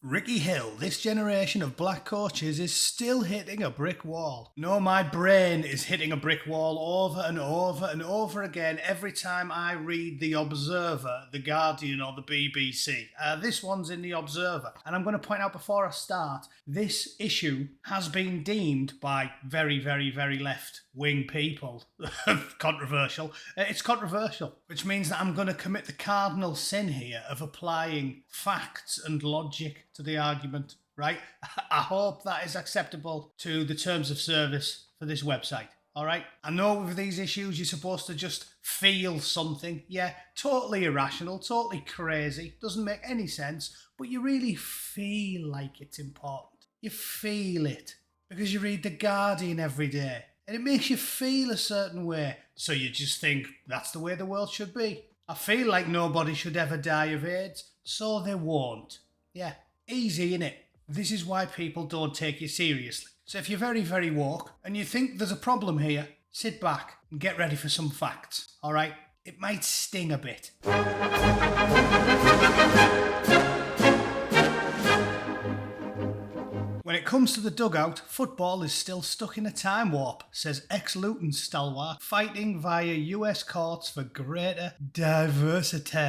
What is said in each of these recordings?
Ricky Hill, this generation of black coaches is still hitting a brick wall. No, my brain is hitting a brick wall over and over and over again every time I read The Observer, The Guardian or the BBC. This one's in The Observer. And I'm going to point out before I start, this issue has been deemed by very, very, very left-wing people controversial. It's controversial, which means that I'm going to commit the cardinal sin here of applying facts and logic to the argument, right? I hope that is acceptable to the terms of service for this website, all right? I know with these issues you're supposed to just feel something. Yeah, totally irrational, totally crazy, doesn't make any sense, but you really feel like it's important. You feel it because you read The Guardian every day and it makes you feel a certain way. So you just think that's the way the world should be. I feel like nobody should ever die of AIDS, so they won't. Yeah. Easy, innit? This is why people don't take you seriously. So if you're very, very woke and you think there's a problem here, sit back and get ready for some facts, alright? It might sting a bit. When it comes to the dugout, football is still stuck in a time warp, says ex-Luton stalwart, fighting via US courts for greater diversity.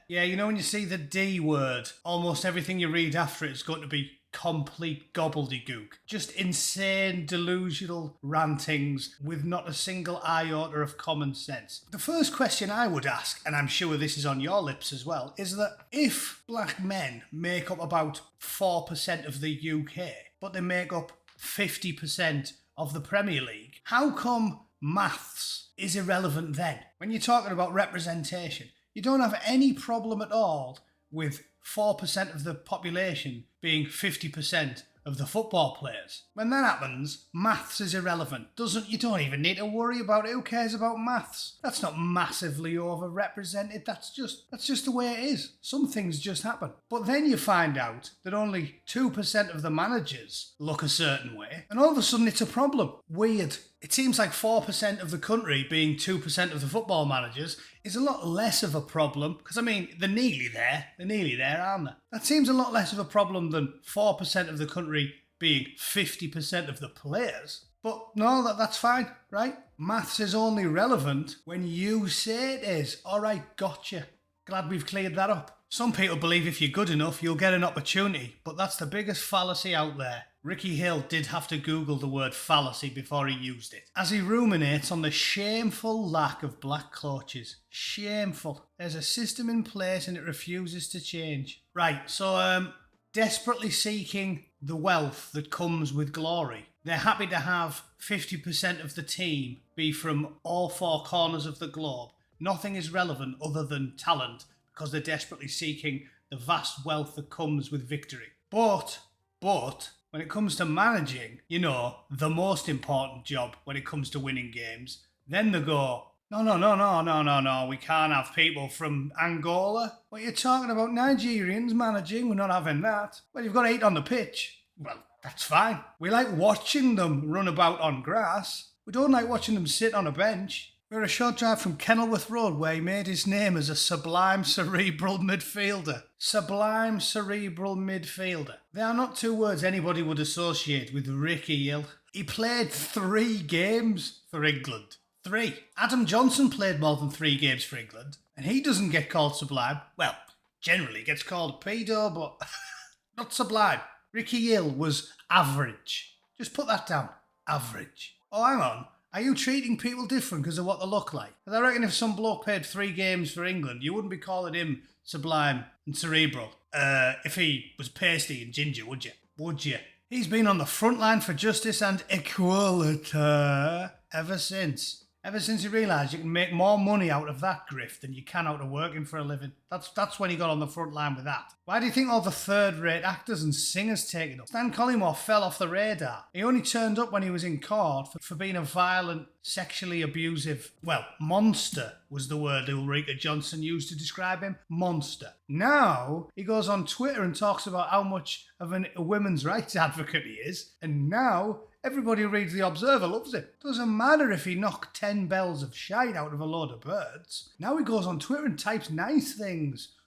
Yeah, you know when you see the D word, almost everything you read after it is going to be complete gobbledygook. Just insane, delusional rantings with not a single iota of common sense. The first question I would ask, and I'm sure this is on your lips as well, is that if black men make up about 4% of the UK, but they make up 50% of the Premier League, how come maths is irrelevant then? When you're talking about representation, you don't have any problem at all with 4% of the population being 50% of the football players. When that happens, maths is irrelevant. You don't even need to worry about it. Who cares about maths? That's not massively overrepresented. That's just the way it is. Some things just happen. But then you find out that only 2% of the managers look a certain way, and all of a sudden it's a problem. Weird. It seems like 4% of the country being 2% of the football managers is a lot less of a problem, because I mean, they're nearly there, aren't they? That seems a lot less of a problem than 4% of the country being 50% of the players. But no, that's fine, right? Maths is only relevant when you say it is. All right, gotcha. Glad we've cleared that up. Some people believe if you're good enough, you'll get an opportunity, but that's the biggest fallacy out there. Ricky Hill did have to Google the word fallacy before he used it, as he ruminates on the shameful lack of black coaches. Shameful. There's a system in place and it refuses to change. Right, so desperately seeking the wealth that comes with glory. They're happy to have 50% of the team be from all four corners of the globe. Nothing is relevant other than talent, because they're desperately seeking the vast wealth that comes with victory. But, when it comes to managing, the most important job when it comes to winning games, then they go, no, we can't have people from Angola. What are you talking about? Nigerians managing, we're not having that. Well, you've got 8 on the pitch. Well, that's fine. We like watching them run about on grass. We don't like watching them sit on a bench. We're a short drive from Kenilworth Road, where he made his name as a sublime cerebral midfielder. Sublime cerebral midfielder. They are not two words anybody would associate with Ricky Hill. He played 3 games for England. 3. Adam Johnson played more than 3 games for England, and he doesn't get called sublime. Well, generally gets called a pedo, but not sublime. Ricky Hill was average. Just put that down. Average. Oh, hang on. Are you treating people different because of what they look like? Because I reckon if some bloke played 3 games for England, you wouldn't be calling him sublime and cerebral. If he was pasty and ginger, would you? Would you? He's been on the front line for justice and equality ever since. Ever since he realised you can make more money out of that grift than you can out of working for a living. That's when he got on the front line with that. Why do you think all the third-rate actors and singers take it up? Stan Collymore fell off the radar. He only turned up when he was in court for being a violent, sexually abusive, monster was the word Ulrika Johnson used to describe him. Monster. Now, he goes on Twitter and talks about how much of a women's rights advocate he is. And now, everybody who reads The Observer loves him. Doesn't matter if he knocked 10 bells of shite out of a load of birds. Now he goes on Twitter and types nice things.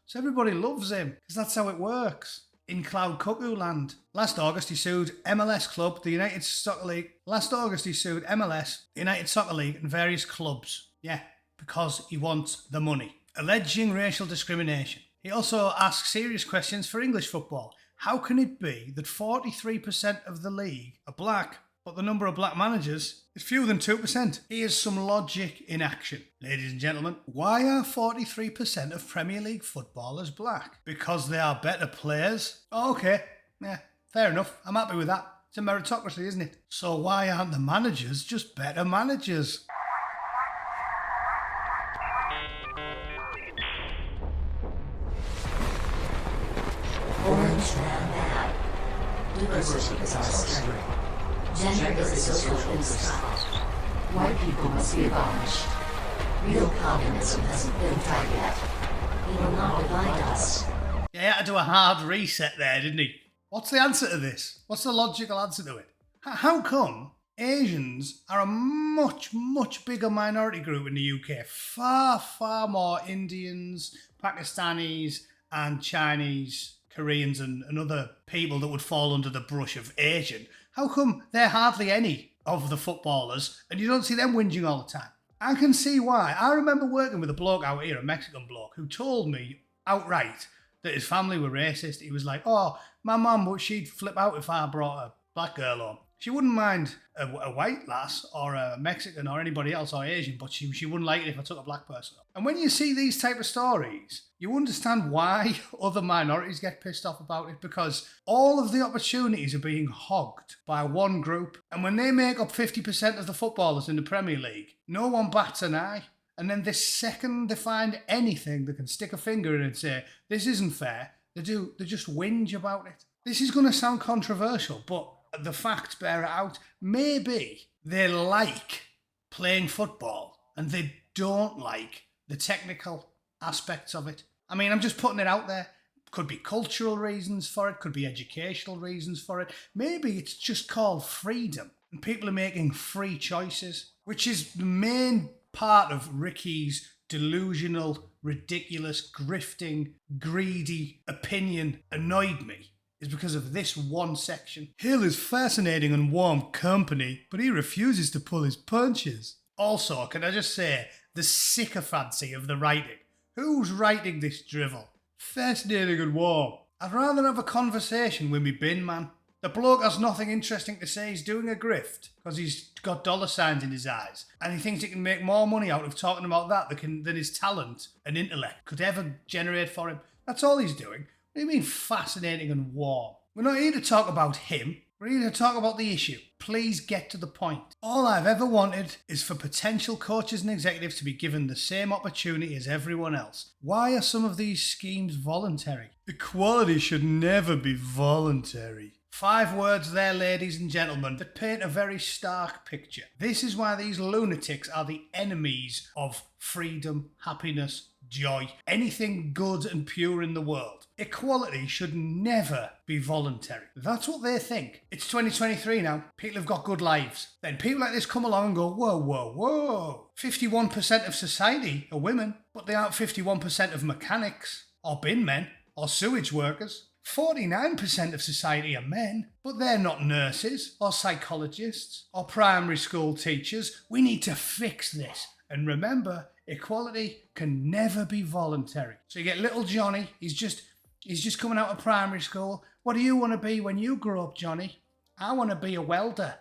So everybody loves him, because that's how it works. in Cloud Cuckoo Land. Last August, he sued MLS Club, the United Soccer League. Last August, he sued MLS, the United Soccer League, and various clubs. Yeah, because he wants the money. Alleging racial discrimination. He also asks serious questions for English football. How can it be that 43% of the league are black, but the number of black managers is fewer than 2%? Here's some logic in action. Ladies and gentlemen, why are 43% of Premier League footballers black? Because they are better players? Oh, okay, yeah, fair enough. I'm happy with that. It's a meritocracy, isn't it? So why aren't the managers just better managers? Orange man bad. Diversity is our strength. Gender is a social construct. White people must be abolished. Real communism hasn't been tried yet. It will not divide us. Yeah, he had to do a hard reset there, didn't he? What's the answer to this? What's the logical answer to it? How come Asians are a much, much bigger minority group in the UK? Far, far more Indians, Pakistanis and Chinese, Koreans and other people that would fall under the brush of Asian. How come they're hardly any of the footballers and you don't see them whinging all the time? I can see why. I remember working with a bloke out here, a Mexican bloke, who told me outright that his family were racist. He was like, oh, my mum, she'd flip out if I brought a black girl home. She wouldn't mind a white lass or a Mexican or anybody else or Asian, but she wouldn't like it if I took a black person. And when you see these type of stories, you understand why other minorities get pissed off about it, because all of the opportunities are being hogged by one group. And when they make up 50% of the footballers in the Premier League, no one bats an eye. And then the second they find anything they can stick a finger in and say, this isn't fair, they just whinge about it. This is going to sound controversial, but the facts bear it out. Maybe they like playing football and they don't like the technical aspects of it. I mean, I'm just putting it out there. Could be cultural reasons for it, could be educational reasons for it. Maybe it's just called freedom and people are making free choices, which is the main part of Ricky's delusional, ridiculous, grifting, greedy opinion annoyed me. Is because of this one section. Hill is fascinating and warm company, but he refuses to pull his punches. Also, can I just say, the sycophancy of the writing. Who's writing this drivel? Fascinating and warm. I'd rather have a conversation with me bin man. The bloke has nothing interesting to say. He's doing a grift because he's got dollar signs in his eyes and he thinks he can make more money out of talking about that than his talent and intellect could ever generate for him. That's all he's doing. What do you mean fascinating and warm? We're not here to talk about him. We're here to talk about the issue. Please get to the point. All I've ever wanted is for potential coaches and executives to be given the same opportunity as everyone else. Why are some of these schemes voluntary? Equality should never be voluntary. 5 words there, ladies and gentlemen, that paint a very stark picture. This is why these lunatics are the enemies of freedom, happiness, joy, anything good and pure in the world. Equality should never be voluntary. That's what they think. It's 2023 now. People have got good lives. Then people like this come along and go, whoa, whoa, whoa. 51% of society are women, but they aren't 51% of mechanics, or bin men, or sewage workers. 49% of society are men, but they're not nurses, or psychologists, or primary school teachers. We need to fix this. And remember, equality can never be voluntary. So you get little Johnny, he's just coming out of primary school. What do you want to be when you grow up, Johnny? I want to be a welder.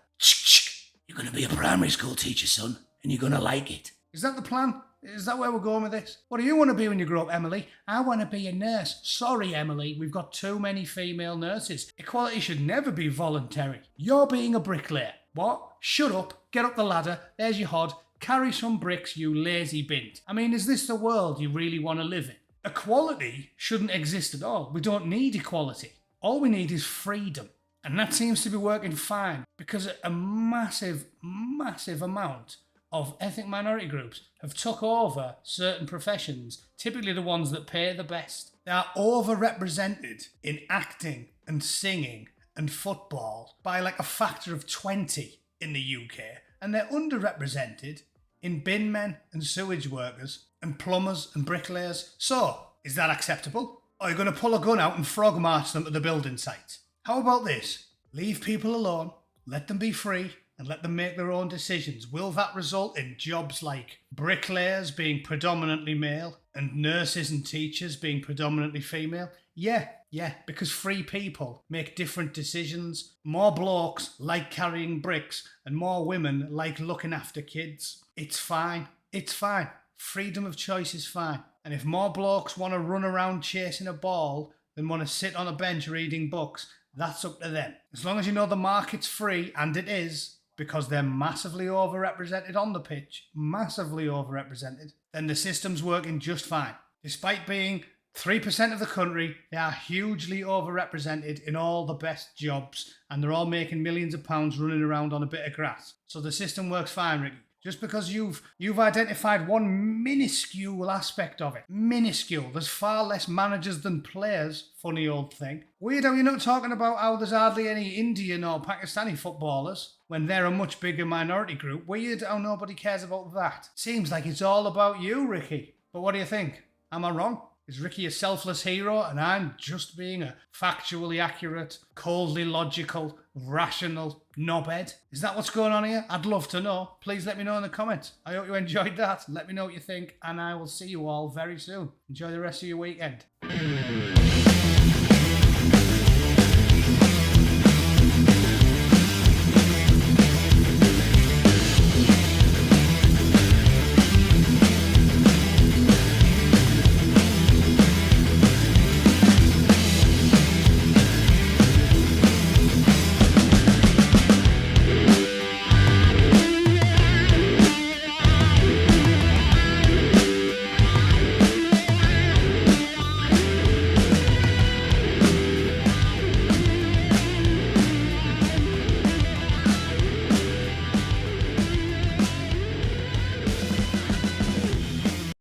You're going to be a primary school teacher, son, and you're going to like it. Is that the plan? Is that where we're going with this? What do you want to be when you grow up, Emily? I want to be a nurse. Sorry, Emily, we've got too many female nurses. Equality should never be voluntary. You're being a bricklayer. What? Shut up, get up the ladder, there's your hod, carry some bricks, you lazy bint. I mean, is this the world you really want to live in? Equality shouldn't exist at all. We don't need equality. All we need is freedom. And that seems to be working fine because a massive, massive amount of ethnic minority groups have took over certain professions, typically the ones that pay the best. They are overrepresented in acting and singing and football by like a factor of 20 in the UK, and they're underrepresented in bin men and sewage workers and plumbers and bricklayers. So, is that acceptable? Or you're going to pull a gun out and frog march them to the building site. How about this? Leave people alone, let them be free, and let them make their own decisions. Will that result in jobs like bricklayers being predominantly male and nurses and teachers being predominantly female? Yeah, because free people make different decisions. More blokes like carrying bricks and more women like looking after kids. It's fine. Freedom of choice is fine. And if more blokes want to run around chasing a ball than want to sit on a bench reading books, that's up to them. As long as you know the market's free, and it is, because they're massively overrepresented on the pitch, then the system's working just fine. Despite being 3% of the country, they are hugely overrepresented in all the best jobs, and they're all making millions of pounds running around on a bit of grass. So the system works fine, Ricky. Just because you've identified one minuscule aspect of it. Minuscule. There's far less managers than players, funny old thing. Weird how you're not talking about how there's hardly any Indian or Pakistani footballers when they're a much bigger minority group. Weird how nobody cares about that. Seems like it's all about you, Ricky. But what do you think? Am I wrong? Is Ricky a selfless hero and I'm just being a factually accurate, coldly logical, rational knobhead? Is that what's going on here? I'd love to know. Please let me know in the comments. I hope you enjoyed that. Let me know what you think and I will see you all very soon. Enjoy the rest of your weekend.